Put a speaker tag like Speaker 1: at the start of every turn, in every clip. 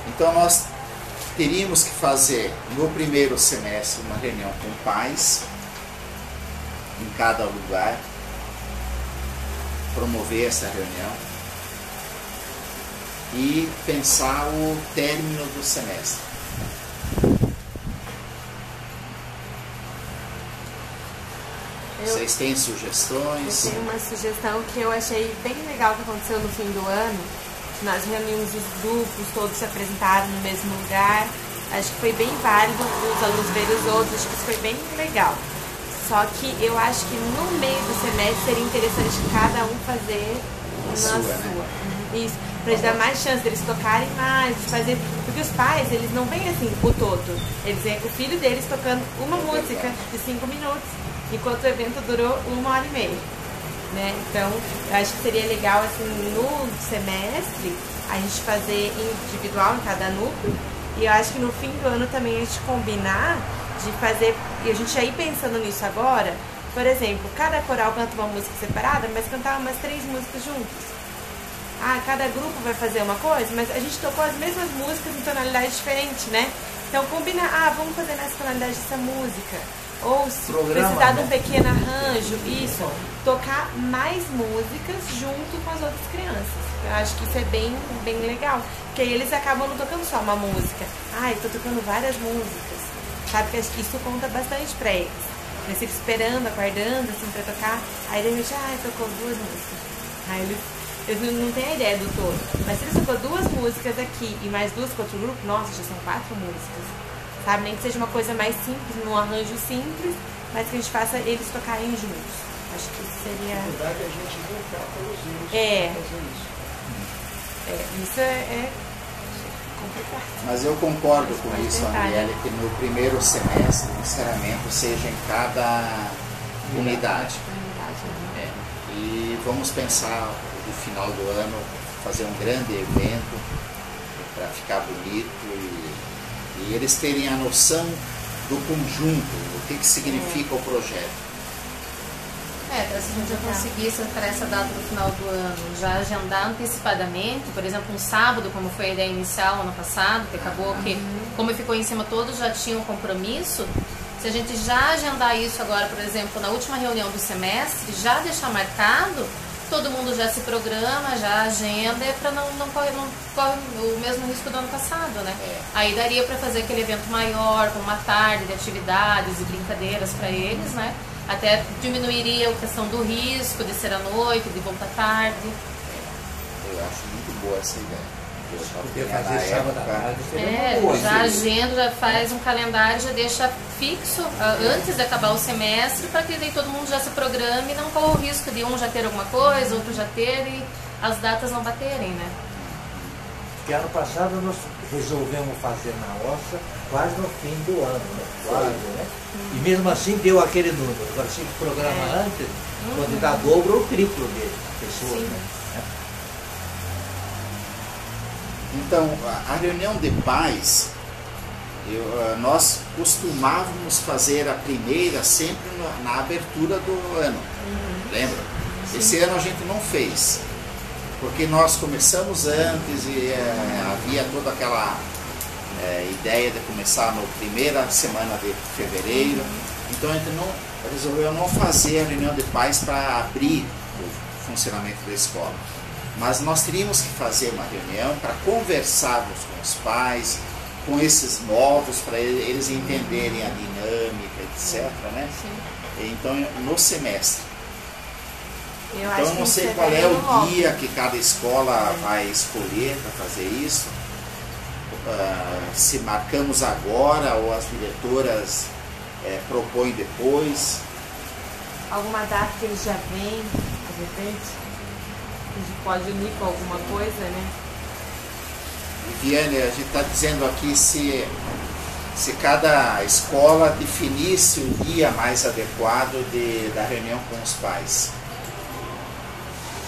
Speaker 1: Então nós teríamos que fazer no primeiro semestre uma reunião com pais em cada lugar, promover essa reunião e pensar o término do semestre. Vocês têm sugestões?
Speaker 2: Eu tenho uma sugestão que eu achei bem legal que aconteceu no fim do ano. Nós reunimos os grupos, todos se apresentaram no mesmo lugar. Acho que foi bem válido os alunos verem os outros, acho que isso foi bem legal. Só que eu acho que no meio do semestre seria interessante cada um fazer na sua. Né? Isso, para dar mais chance deles tocarem mais, de fazer. Porque os pais, eles não veem assim o todo. Eles veem o filho deles tocando uma música de 5 minutos, enquanto o evento durou 1h30. Né? Então, eu acho que seria legal assim, no semestre, a gente fazer individual em cada núcleo. E eu acho que no fim do ano também a gente combinar de fazer, e a gente já ir pensando nisso agora, por exemplo, cada coral canta uma música separada, mas cantar umas 3 músicas juntas. Cada grupo vai fazer uma coisa, mas a gente tocou as mesmas músicas em tonalidades diferentes, né? Então combina, vamos fazer nessa tonalidade dessa música. Ou se precisar de um pequeno arranjo, isso, tocar mais músicas junto com as outras crianças. Eu acho que isso é bem, bem legal. Porque aí eles acabam não tocando só uma música. Estou tocando várias músicas. Sabe que acho que isso conta bastante pra eles. Eles ficam esperando, aguardando, assim, pra tocar. Aí de repente, tocou 2 músicas. Aí eles não têm a ideia do todo. Mas se eles tocou 2 músicas aqui e mais 2 com outro grupo, nossa, já são 4 músicas. Sabe? Nem que seja uma coisa mais simples, num arranjo simples, mas que a gente faça eles tocarem juntos. Acho que isso seria...
Speaker 3: Na verdade, a gente voltar pelos hinos fazer isso.
Speaker 2: Isso é complicado.
Speaker 1: Mas eu concordo com isso, Andriele, que no primeiro semestre o encerramento seja em cada unidade. E vamos pensar no final do ano, fazer um grande evento para ficar bonito e eles terem a noção do conjunto, o que significa o projeto.
Speaker 4: Se a gente já conseguisse para essa data do final do ano já agendar antecipadamente, por exemplo, um sábado, como foi a ideia inicial ano passado, que acabou que, como ficou em cima, todos já tinham compromisso. Se a gente já agendar isso agora, por exemplo, na última reunião do semestre, já deixar marcado, todo mundo já se programa, já agenda, para não corre o mesmo risco do ano passado, né? Aí daria para fazer aquele evento maior, com uma tarde de atividades e brincadeiras para eles, né? Até diminuiria a questão do risco de ser à noite, de voltar tarde.
Speaker 1: Eu acho muito boa essa ideia.
Speaker 3: Poder fazer sábado à tarde seria uma boa.
Speaker 4: Já agenda, já faz um calendário, já deixa fixo antes de acabar o semestre, para que daí todo mundo já se programe e não corra o risco de um já ter alguma coisa, outro já ter e as datas não baterem, né?
Speaker 3: Porque ano passado nós resolvemos fazer na roça quase no fim do ano, né? Quase, né? E mesmo assim deu aquele número. Agora se programa antes, pode dar dobro ou triplo de pessoas, né?
Speaker 1: Então, a reunião de pais, nós costumávamos fazer a primeira sempre na abertura do ano, lembra? Esse ano a gente não fez, porque nós começamos antes e havia toda aquela ideia de começar na primeira semana de fevereiro, então a gente resolveu não fazer a reunião de pais para abrir o funcionamento da escola. Mas nós teríamos que fazer uma reunião para conversarmos com os pais, com esses novos, para eles entenderem a dinâmica, etc. Né? Então, no semestre. Então, eu não sei qual é o dia que cada escola vai escolher para fazer isso. Se marcamos agora ou as diretoras propõem depois.
Speaker 2: Alguma data que eles já vêm, de repente? A gente pode unir com alguma coisa, né?
Speaker 1: Viviane, a gente está dizendo aqui se cada escola definisse o dia mais adequado da reunião com os pais.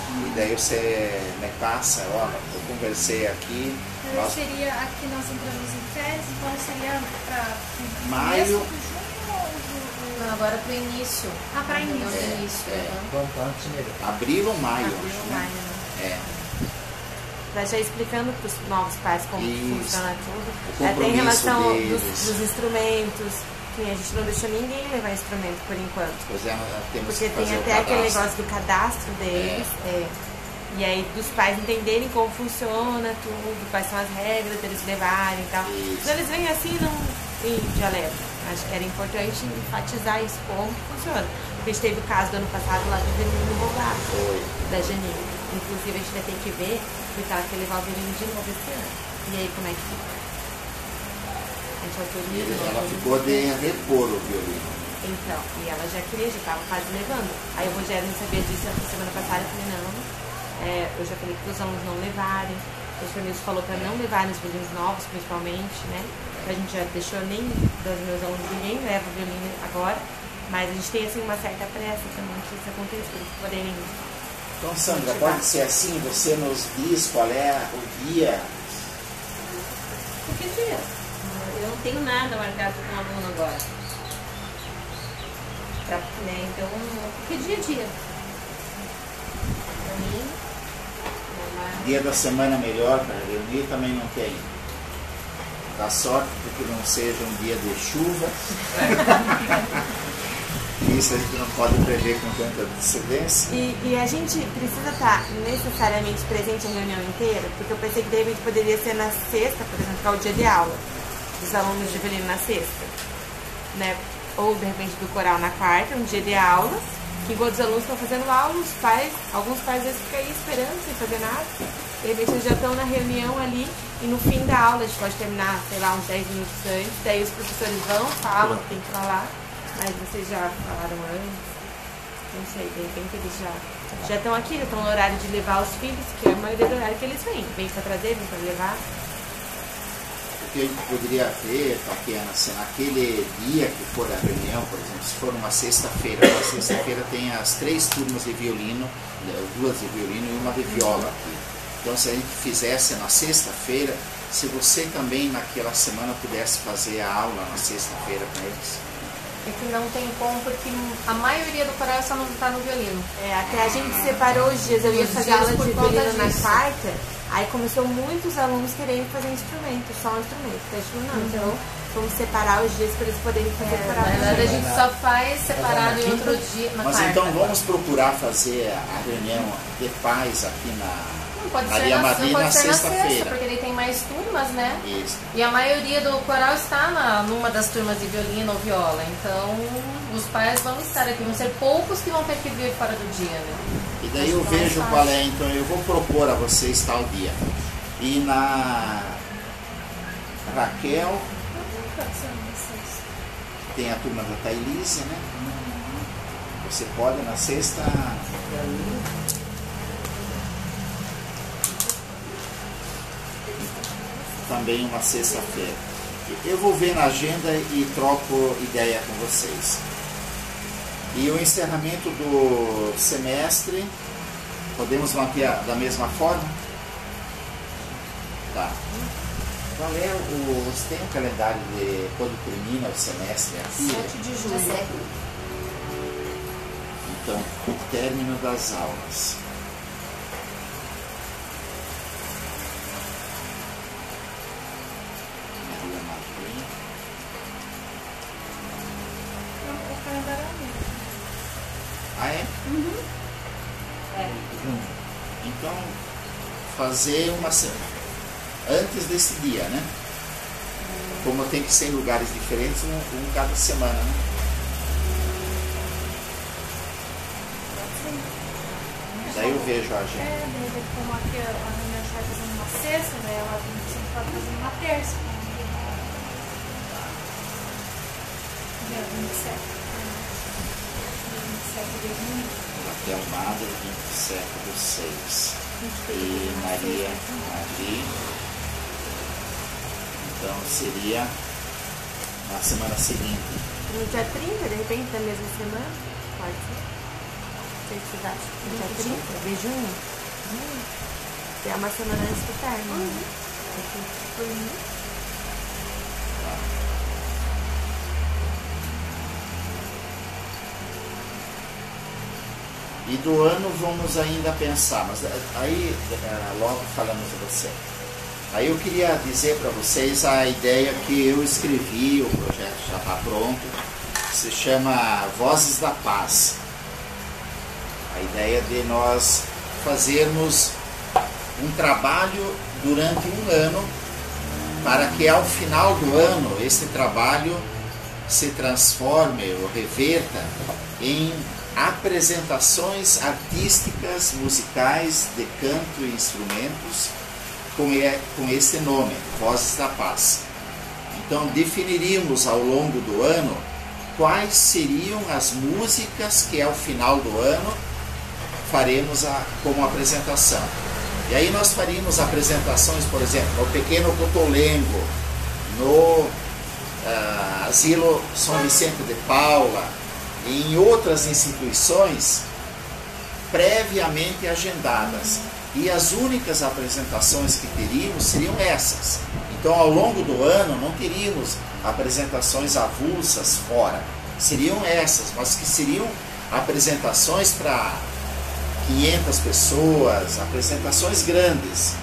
Speaker 1: E daí você me passa, eu conversei aqui.
Speaker 5: Seria aqui nós entramos em férias, então seria para
Speaker 1: maio.
Speaker 4: Não, agora para o início.
Speaker 5: Para início.
Speaker 3: Quanto antes melhor.
Speaker 1: Abril ou maio?
Speaker 2: Abril ou maio, né? Pra já explicando para os novos pais como
Speaker 1: Isso.
Speaker 2: funciona tudo.
Speaker 1: O
Speaker 2: Até em
Speaker 1: compromisso
Speaker 2: relação
Speaker 1: deles.
Speaker 2: dos instrumentos, que a gente não deixou ninguém levar instrumento por enquanto.
Speaker 1: Pois é, temos
Speaker 2: Porque
Speaker 1: que
Speaker 2: tem
Speaker 1: fazer
Speaker 2: até
Speaker 1: o
Speaker 2: aquele
Speaker 1: cadastro.
Speaker 2: negócio do cadastro deles. E aí dos pais entenderem como funciona tudo, quais são as regras deles levarem e tal.
Speaker 1: Isso.
Speaker 2: Quando eles vêm assim, não. E já leva. Acho que era importante enfatizar isso, como que funciona. Porque a gente teve o caso do ano passado lá do Velino Bogado,
Speaker 1: Foi.
Speaker 2: da Janine. Inclusive a gente vai ter que ver, porque ela quer levar o Velino de novo esse ano. E aí como é que fica? A gente autoriza, não
Speaker 1: Ela
Speaker 2: autoriza?
Speaker 1: ficou de repor o violino.
Speaker 2: Então, e ela já queria, já estava quase levando. Aí o Rogério não sabia disso na semana passada, eu falei, não, eu já falei para os alunos não levarem. O professor falou para não levar nos violinos novos, principalmente, né? A gente já deixou nem dos meus alunos, ninguém leva o violino agora. Mas a gente tem assim uma certa pressa também que isso aconteça, para eles poderem.
Speaker 1: Então, Sandra, pode ser assim, você nos diz qual é o dia.
Speaker 4: Por que dia? Eu não tenho nada marcado com o aluno agora. Né? Então, que dia a dia? Pra mim,
Speaker 1: Dia da semana melhor para reunir também não tem. Dá sorte porque não seja um dia de chuva. Isso a gente não pode prever com tanta antecedência.
Speaker 2: E a gente precisa estar necessariamente presente a reunião inteira, porque eu pensei que de repente poderia ser na sexta, por exemplo, que é o dia de aula dos alunos de violino na sexta, né? Ou de repente do coral na quarta, um dia de aula, que enquanto os alunos estão fazendo aula, os pais, alguns pais às vezes ficam aí esperando sem fazer nada. De repente eles já estão na reunião ali e no fim da aula a gente pode terminar, sei lá, uns 10 minutos antes, daí os professores vão, falam, tem que falar, mas vocês já falaram antes, não sei, de repente eles já estão aqui, já estão no horário de levar os filhos, que é a maioria do horário que eles vêm para trazer, vêm para levar.
Speaker 1: O que a gente poderia ter, Tatiana, se naquele dia que for a reunião, por exemplo, se for uma sexta-feira, na sexta-feira tem as 3 turmas de violino, 2 de violino e uma de viola aqui. Então, se a gente fizesse na sexta-feira, se você também naquela semana pudesse fazer a aula na sexta-feira com eles.
Speaker 4: é que não tem como, porque a maioria do coral só não está no violino.
Speaker 2: Até a gente separou os dias, eu ia
Speaker 4: Os
Speaker 2: fazer
Speaker 4: dias
Speaker 2: aula de
Speaker 4: por conta
Speaker 2: violino na
Speaker 4: disso.
Speaker 2: quarta, aí começou muitos alunos querendo fazer instrumento, só um instrumento. Então, a gente falou, não, então vamos separar os dias para eles poderem fazer coral.
Speaker 4: Na verdade, a gente só faz separado em outro dia, na
Speaker 1: Mas
Speaker 4: quarta.
Speaker 1: então vamos procurar fazer a reunião de pais aqui na
Speaker 4: Não pode ser
Speaker 1: Maria
Speaker 4: na,
Speaker 1: Madri
Speaker 4: não
Speaker 1: na
Speaker 4: pode ser na sexta,
Speaker 1: sexta-feira.
Speaker 4: porque ele tem mais turmas, né?
Speaker 1: Isso.
Speaker 4: E a maioria do coral está numa das turmas de violino ou viola. Então, os pais vão estar aqui. Vão ser poucos que vão ter que vir fora do dia, né?
Speaker 1: E daí eu vejo qual é, então eu vou propor a vocês tal dia. E na Raquel tem a turma da Thailise, né? Você pode na sexta. Também uma sexta-feira. Eu vou ver na agenda e troco ideia com vocês. E o encerramento do semestre, podemos manter da mesma forma? Tá. Qual é você tem um calendário de quando termina o semestre aqui?
Speaker 4: 7 de julho.
Speaker 1: Então, o término das aulas. Maria Madri.
Speaker 5: O calendário é o mesmo.
Speaker 1: Ah, é? Então, fazer uma semana. Antes desse dia, né? Como tem que ser em lugares diferentes, um cada semana, né? Daí eu vejo a agenda.
Speaker 5: De repente, como aqui a reunião a gente vai fazendo uma sexta, né? Ela sempre pode fazer uma terça. Dia 27. Dia 27 de junho.
Speaker 1: Raquel Madre, 27/6. E Maria Madri. Então seria na semana seguinte.
Speaker 2: No dia 30, de repente, da mesma semana, pode ser. O que vocês acham? No dia 30 de junho? Que é uma semana antes do término.
Speaker 1: E do ano vamos ainda pensar, mas aí logo falamos de você. Aí eu queria dizer para vocês a ideia que eu escrevi, o projeto já está pronto, se chama Vozes da Paz. A ideia de nós fazermos um trabalho durante um ano, para que ao final do ano esse trabalho se transforme ou reverta em apresentações artísticas, musicais, de canto e instrumentos, com esse nome, Vozes da Paz. Então definiríamos ao longo do ano quais seriam as músicas que ao final do ano faremos como apresentação. E aí nós faríamos apresentações, por exemplo, no Pequeno Cotolengo, no Asilo São Vicente de Paula, e em outras instituições previamente agendadas. E as únicas apresentações que teríamos seriam essas. Então, ao longo do ano, não teríamos apresentações avulsas fora. Seriam essas, mas que seriam apresentações para 500 pessoas, apresentações grandes.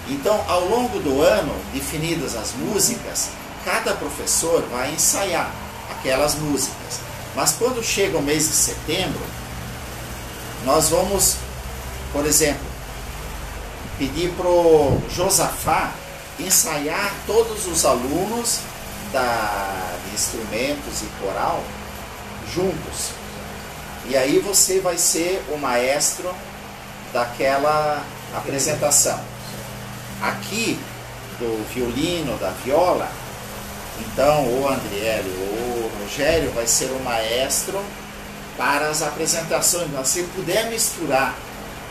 Speaker 1: Então, ao longo do ano, definidas as músicas, cada professor vai ensaiar aquelas músicas. Mas quando chega o mês de setembro, nós vamos, por exemplo, pedir para o Josafá ensaiar todos os alunos de instrumentos e coral juntos. E aí você vai ser o maestro daquela apresentação. Aqui, do violino, da viola, então o Andriele ou o Rogério vai ser o maestro para as apresentações. Mas se puder misturar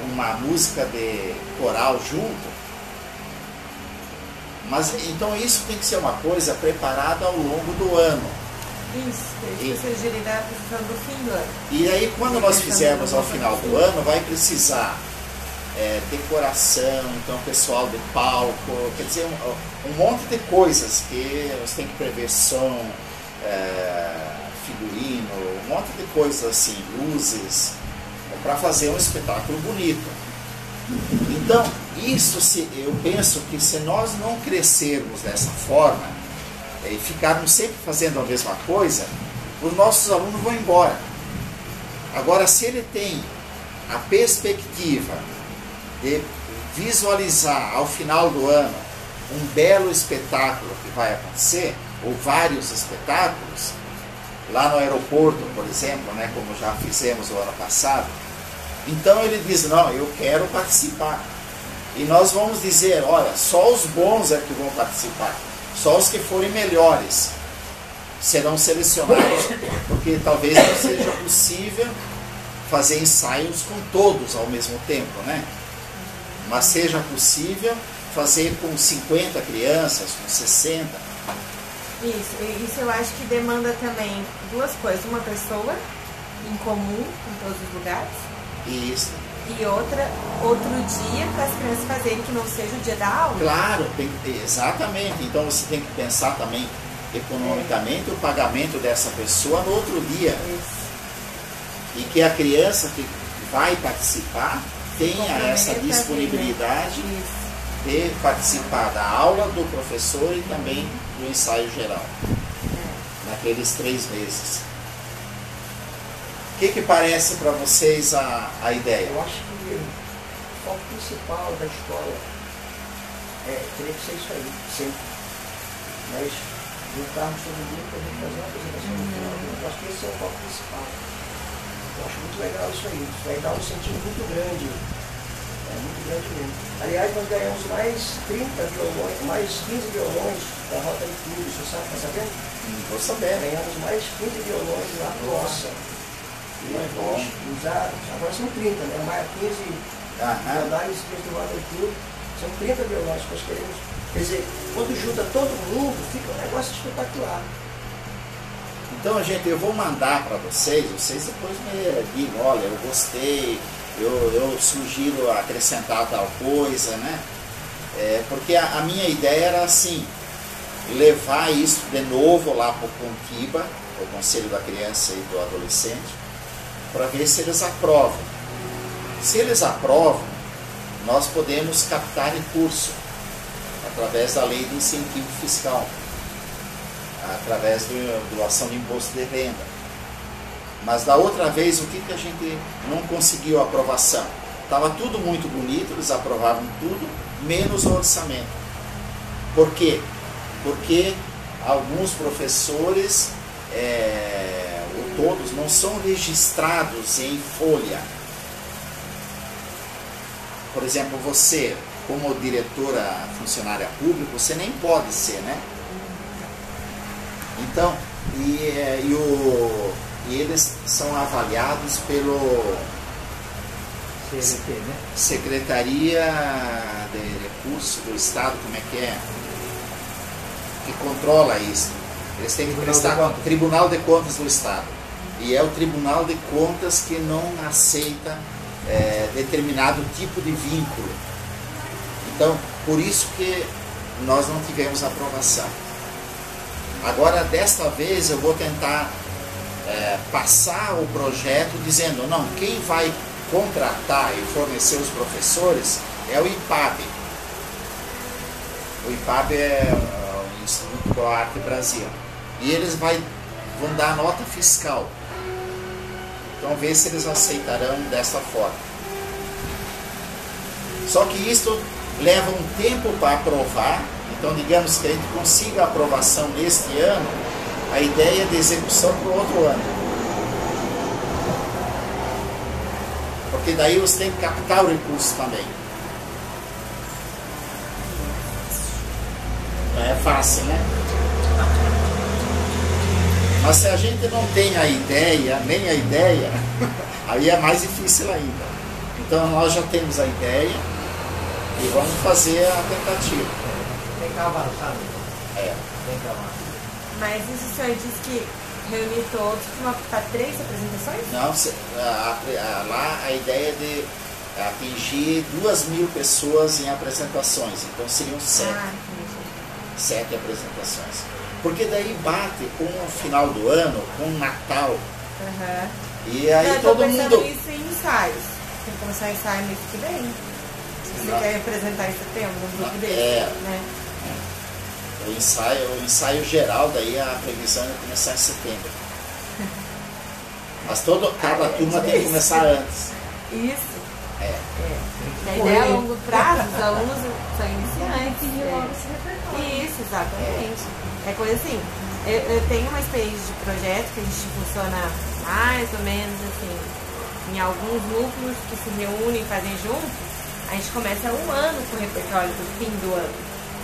Speaker 1: uma música de coral junto, mas então isso tem que ser uma coisa preparada ao longo do ano.
Speaker 2: Isso sugerir a apresentação do fim do ano.
Speaker 1: E aí quando nós fizermos ao final do ano, vai precisar decoração, então pessoal de palco, quer dizer, um monte de coisas que você tem que prever som, figurino, um monte de coisas assim, luzes, para fazer um espetáculo bonito. Então, eu penso que se nós não crescermos dessa forma e ficarmos sempre fazendo a mesma coisa, os nossos alunos vão embora. Agora, se ele tem a perspectiva de visualizar ao final do ano um belo espetáculo que vai acontecer, ou vários espetáculos, lá no aeroporto, por exemplo, né, como já fizemos o ano passado, então ele diz, não, eu quero participar. E nós vamos dizer, olha, só os bons é que vão participar, só os que forem melhores serão selecionados, porque talvez não seja possível fazer ensaios com todos ao mesmo tempo, né? Mas seja possível fazer com 50 crianças, com 60.
Speaker 2: Isso eu acho que demanda também duas coisas. Uma pessoa em comum em todos os lugares.
Speaker 1: Isso.
Speaker 2: E outro dia para as crianças fazerem que não seja o dia da aula.
Speaker 1: Claro, exatamente. Então você tem que pensar também economicamente o pagamento dessa pessoa no outro dia.
Speaker 2: Isso.
Speaker 1: E que a criança que vai participar tenha essa disponibilidade de participar da aula do professor e também do ensaio geral, naqueles 3 meses. O que parece para vocês a ideia?
Speaker 6: Eu acho que o foco principal da escola teria que ser isso aí, sempre. Nós juntarmos todo mundo para fazer uma apresentação no final. Eu acho que esse é o foco principal. Eu acho muito legal isso aí. Isso vai dar um sentido muito grande. Muito grande mesmo. Aliás, nós ganhamos mais 30 violões, mais 15 violões da Rota de Clube. Você sabe, está sabendo?
Speaker 1: Vou saber.
Speaker 6: Ganhamos mais 15 violões lá para nossa. E nós vamos usar, agora são 30, né? Mais 15 violões do Rota de Clube. São 30 violões que nós queremos. Quer dizer, quando junta todo mundo, fica um negócio espetacular.
Speaker 1: Então, gente, eu vou mandar para vocês depois me digam, olha, eu gostei, eu sugiro acrescentar tal coisa, né? Porque a minha ideia era assim, levar isso de novo lá para o CONTIBA, o Conselho da Criança e do Adolescente, para ver se eles aprovam. Se eles aprovam, nós podemos captar recurso através da lei de incentivo fiscal, através da doação de imposto de renda. Mas da outra vez, o que a gente não conseguiu aprovação? Estava tudo muito bonito, eles aprovaram tudo, menos o orçamento. Por quê? Porque alguns professores, ou todos, não são registrados em folha. Por exemplo, você, como diretora funcionária pública, você nem pode ser, né? Então, e eles são avaliados pelo
Speaker 3: CLT, né?
Speaker 1: Secretaria de Recursos do Estado, como é que controla isso. Eles têm que prestar conta. Tribunal de Contas do Estado. E é o Tribunal de Contas que não aceita determinado tipo de vínculo. Então, por isso que nós não tivemos aprovação. Agora, desta vez, eu vou tentar passar o projeto dizendo, não, quem vai contratar e fornecer os professores é o IPAB. O IPAB é o Instituto ProArte Brasil. E eles vão dar nota fiscal. Então, ver se eles aceitarão desta forma. Só que isto leva um tempo para aprovar. Então, digamos que a gente consiga a aprovação neste ano, a ideia de execução para o outro ano. Porque daí você tem que captar o recurso também. Não é fácil, né? Mas se a gente não tem a ideia, nem a ideia, aí é mais difícil ainda. Então nós já temos a ideia e vamos fazer a tentativa.
Speaker 3: Tem que avançar,
Speaker 1: É.
Speaker 3: tem que avançar.
Speaker 2: Mas isso o senhor disse que reunir todos para 3 apresentações?
Speaker 1: Não, lá a ideia é de atingir 2.000 pessoas em apresentações. Então seriam 7.
Speaker 2: Ah, entendi.
Speaker 1: 7 apresentações. Porque daí bate com o final do ano, com o Natal.
Speaker 2: Aham.
Speaker 1: E aí
Speaker 2: Eu tô
Speaker 1: todo
Speaker 2: pensando
Speaker 1: mundo.
Speaker 2: isso em ensaios. Tem que começar a ensaio mês que vem. Você
Speaker 1: Não.
Speaker 2: quer apresentar em setembro, um grupo
Speaker 1: Não,
Speaker 2: desse, né?
Speaker 1: O ensaio geral, daí a previsão é começar em setembro. Mas cada turma tem que começar antes.
Speaker 2: Isso.
Speaker 1: É.
Speaker 2: A ideia é a longo prazo, os alunos são iniciantes.
Speaker 5: E logo se repertório.
Speaker 2: Isso, exatamente. É coisa assim. Eu tenho uma experiência de projeto que a gente funciona mais ou menos assim, em alguns núcleos que se reúnem e fazem juntos. A gente começa um ano com o repertório do fim do ano,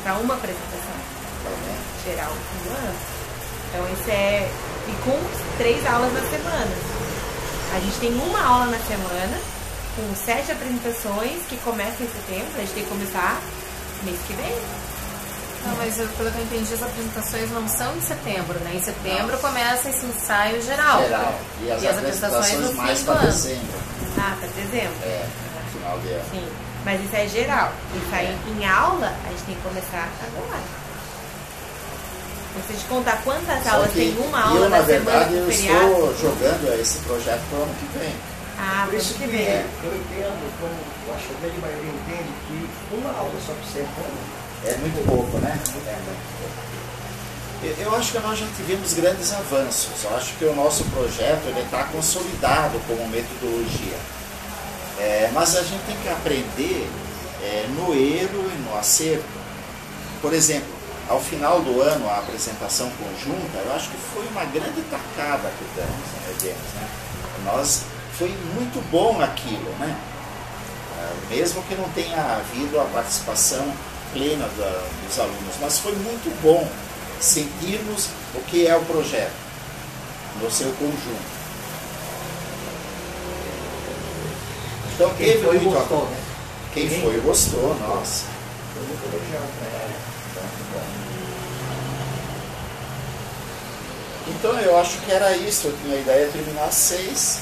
Speaker 2: para uma apresentação geral no fim do ano. Então isso é. E com 3 aulas na semana. A gente tem uma aula na semana, com 7 apresentações, que começam em setembro, a gente tem que começar mês que vem.
Speaker 4: Não, mas pelo que eu entendi, as apresentações não são em setembro, né? Em setembro começa esse ensaio geral.
Speaker 1: E as apresentações
Speaker 4: no
Speaker 1: mais
Speaker 4: fim do
Speaker 1: para
Speaker 4: ano.
Speaker 1: dezembro.
Speaker 2: Ah, para dezembro.
Speaker 1: É, final de ano.
Speaker 2: Sim, mas isso é geral. Isso aí em aula, a gente tem que começar agora. Se a gente contar quantas
Speaker 1: Só
Speaker 2: aulas
Speaker 1: que
Speaker 2: tem uma aula
Speaker 1: eu, na
Speaker 2: na semana
Speaker 1: verdade,
Speaker 2: do
Speaker 1: eu
Speaker 2: feriado.
Speaker 1: estou jogando esse projeto para o ano que vem.
Speaker 2: Ah,
Speaker 6: Por
Speaker 2: por
Speaker 6: isso
Speaker 2: isso
Speaker 6: que
Speaker 2: que vem.
Speaker 6: eu entendo, como eu acho que a grande maioria entende, que uma aula só por semana
Speaker 1: É muito pouco, né? Eu acho que nós já tivemos grandes avanços. Eu acho que o nosso projeto está consolidado como metodologia. Mas a gente tem que aprender no erro e no acerto. Por exemplo, ao final do ano, a apresentação conjunta, eu acho que foi uma grande tacada que demos, né? Foi muito bom aquilo, né? Mesmo que não tenha havido a participação plena dos alunos, mas foi muito bom sentirmos o que é o projeto no seu conjunto. Então
Speaker 3: Quem foi gostou, né?
Speaker 1: Quem foi gostou, nossa.
Speaker 6: foi muito elogiado para ela.
Speaker 1: Muito bom. Então eu acho que era isso. Eu tinha a ideia de terminar às 6.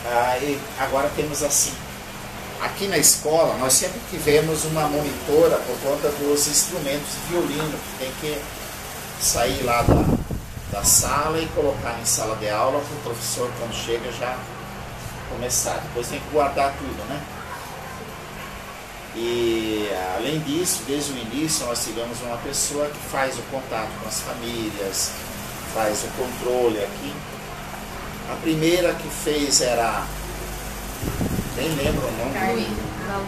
Speaker 1: Aí, agora temos assim. Aqui na escola nós sempre tivemos uma monitora por conta dos instrumentos de violino, que tem que sair lá da sala e colocar em sala de aula para o professor, quando chega, já começar. Depois tem que guardar tudo, né? E além disso, desde o início nós tivemos uma pessoa que faz o contato com as famílias, faz o controle aqui. A primeira que fez era, nem lembro o nome.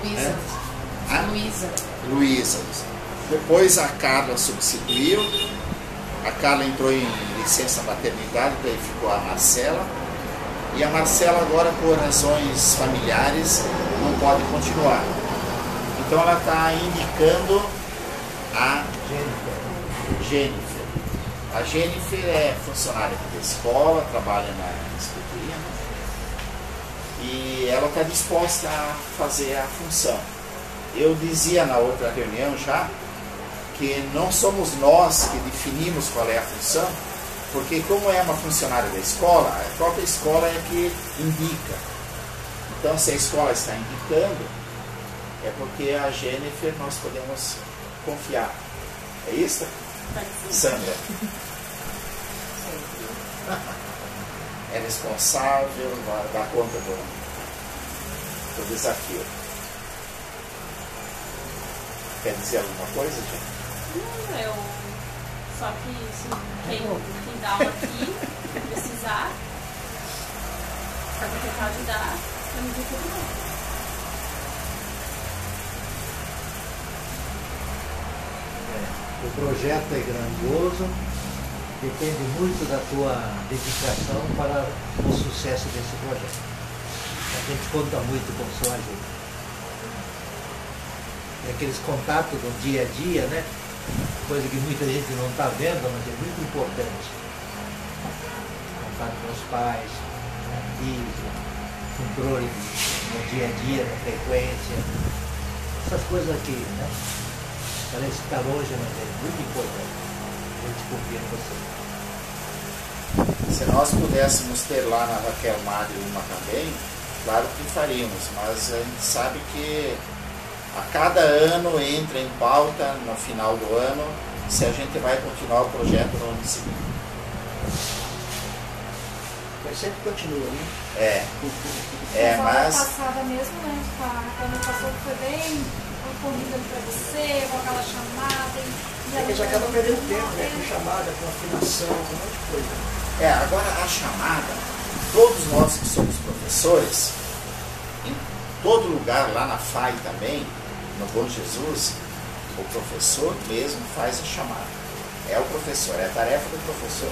Speaker 4: Luísa.
Speaker 1: É?
Speaker 4: Luísa.
Speaker 1: Luísa. Depois a Carla substituiu. A Carla entrou em licença maternidade, daí ficou a Marcela. E a Marcela agora, por razões familiares, não pode continuar. Então ela está indicando a Jennifer. A Jennifer é funcionária aqui da escola, trabalha na inspetoria, né? E ela está disposta a fazer a função. Eu dizia na outra reunião já que não somos nós que definimos qual é a função, porque como é uma funcionária da escola, a própria escola é que indica. Então se a escola está indicando, é porque a Jennifer nós podemos confiar. É isso? Sandra? É responsável, vai dar conta do desafio. Quer dizer alguma coisa, gente?
Speaker 5: Não, eu. Só que quem dá aula aqui, precisar, para tentar ajudar, eu não digo tudo não.
Speaker 3: O projeto é grandioso, depende muito da tua dedicação para o sucesso desse projeto. A gente conta muito com sua ajuda. E aqueles contatos do dia a dia, né? Coisa que muita gente não está vendo, mas é muito importante. Contato com os pais, filhos, controle no dia a dia, na frequência. Essas coisas aqui, né? Parece que está longe, mas é muito importante. A gente confia em você.
Speaker 1: Se nós pudéssemos ter lá na Raquel Madre uma também, claro que faríamos, mas a gente sabe que a cada ano entra em pauta, no final do ano, se a gente vai continuar o projeto no ano seguinte.
Speaker 6: Mas sempre continua, né?
Speaker 1: Mas...
Speaker 5: passada mesmo, né? A ano passado foi bem corrida para você, com aquela chamada. E
Speaker 6: a gente acaba perdendo tempo, né? Com chamada, com afinação, com um monte de coisa.
Speaker 1: Agora a chamada, todos nós que somos professores, em todo lugar, lá na FAI também, no Bom Jesus, o professor mesmo faz a chamada. É o professor, é a tarefa do professor.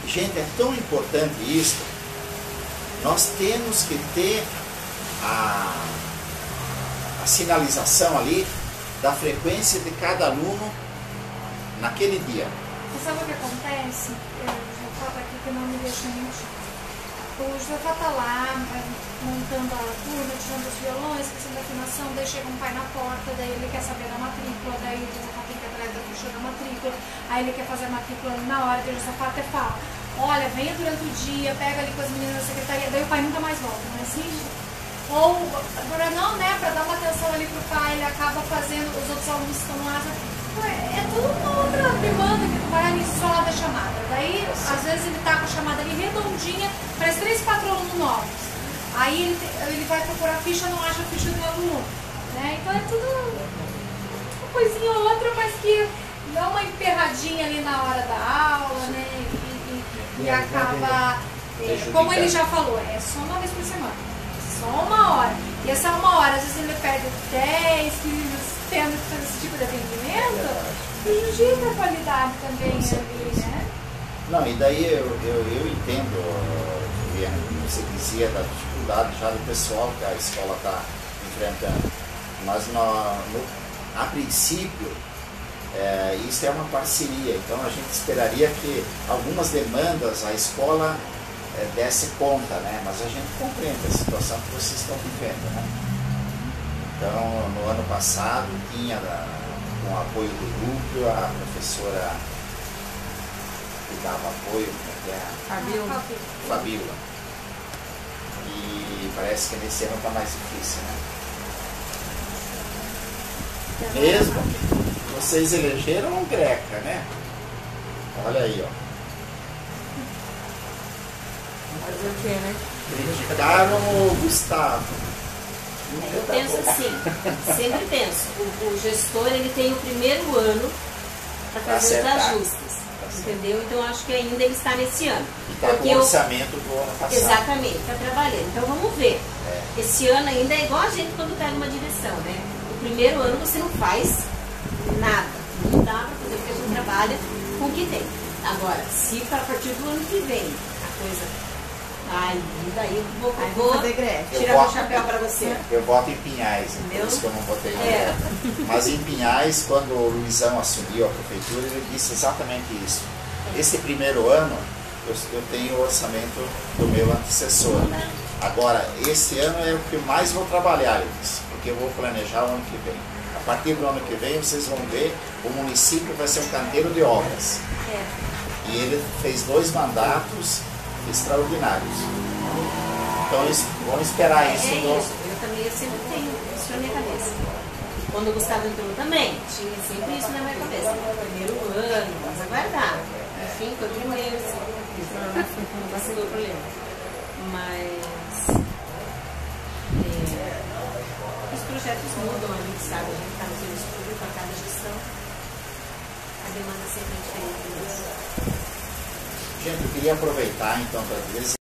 Speaker 1: Gente, é tão importante isso. Nós temos que ter a sinalização ali da frequência de cada aluno naquele dia.
Speaker 5: Você sabe o que acontece? Eu já falo aqui que não me deixa mentir. O José está lá, montando a turma, tirando os violões, fazendo a afinação, daí chega um pai na porta, daí ele quer saber da matrícula, daí o José tem que ir atrás da ficha da matrícula, aí ele quer fazer a matrícula ali na hora, daí o José até fala, olha, venha durante o dia, pega ali com as meninas da secretaria, daí o pai nunca mais volta, não é assim? Ou, não, né, para dar uma atenção ali pro pai, ele acaba fazendo, os outros alunos que estão lá, é tudo uma outra demanda que vai ali só da chamada. Daí, às vezes ele tá com a chamada ali redondinha, parece 3, 4 alunos novos. Aí ele vai procurar a ficha, não acha a ficha do aluno. Né? Então é tudo uma coisinha ou outra, mas que dá uma emperradinha ali na hora da aula, né? E acaba, como ele já falou, é só uma vez por semana. Só uma hora. E essa uma hora, às vezes ele perde 10, 15 tendo que fazer esse tipo de atendimento, prejudica a qualidade também ali, né?
Speaker 1: Não, e daí eu entendo, Viviane, você dizia da dificuldade já do pessoal que a escola está enfrentando. Mas a princípio, isso é uma parceria, então a gente esperaria que algumas demandas a escola desse conta, né? Mas a gente compreende a situação que vocês estão vivendo, né? Então, no ano passado, tinha, com o apoio do núcleo, a professora que dava apoio, que é a Fabíola. E parece que nesse ano está mais difícil, né? Mesmo que vocês elegeram um Greca, né? Olha aí, ó.
Speaker 2: Fazer o quê, né?
Speaker 1: Criticaram o Gustavo.
Speaker 7: Eu penso assim, sempre penso, o gestor ele tem o primeiro ano para
Speaker 1: Pra
Speaker 7: fazer os
Speaker 1: acertar.
Speaker 7: ajustes, entendeu? Então acho que ainda ele está nesse ano.
Speaker 1: E está com o orçamento do ano passado.
Speaker 7: Exatamente, está trabalhando. Então vamos ver. Esse ano ainda é igual a gente quando pega uma direção, né? O primeiro ano você não faz nada, não dá para fazer porque a gente trabalha com o que tem. Agora, se para a partir do ano que vem a coisa... Ai, daí eu vou
Speaker 2: fazer greve.
Speaker 7: tirar meu chapéu para você.
Speaker 1: Eu voto em Pinhais, por
Speaker 7: Entendeu?
Speaker 1: isso que eu não votei no
Speaker 7: É.
Speaker 1: Neto. Mas em Pinhais, quando o Luizão assumiu a prefeitura, ele disse exatamente isso. Esse primeiro ano, eu tenho o orçamento do meu antecessor. Agora, esse ano é o que eu mais vou trabalhar, ele disse, porque eu vou planejar o ano que vem. A partir do ano que vem, vocês vão ver, o município vai ser um canteiro de obras.
Speaker 7: É.
Speaker 1: E ele fez 2 mandatos extraordinários. Então, eles vão esperar isso.
Speaker 7: É isso, eu sempre tenho isso na minha cabeça. Quando o Gustavo entrou também, tinha sempre isso na minha cabeça. Primeiro ano, vamos aguardar. Enfim, foi o primeiro, isso não vacilou o problema. Mas os projetos mudam, a gente sabe, a gente está no serviço público, a cada gestão, a demanda sempre é diferente.
Speaker 1: Gente, eu queria aproveitar então para dizer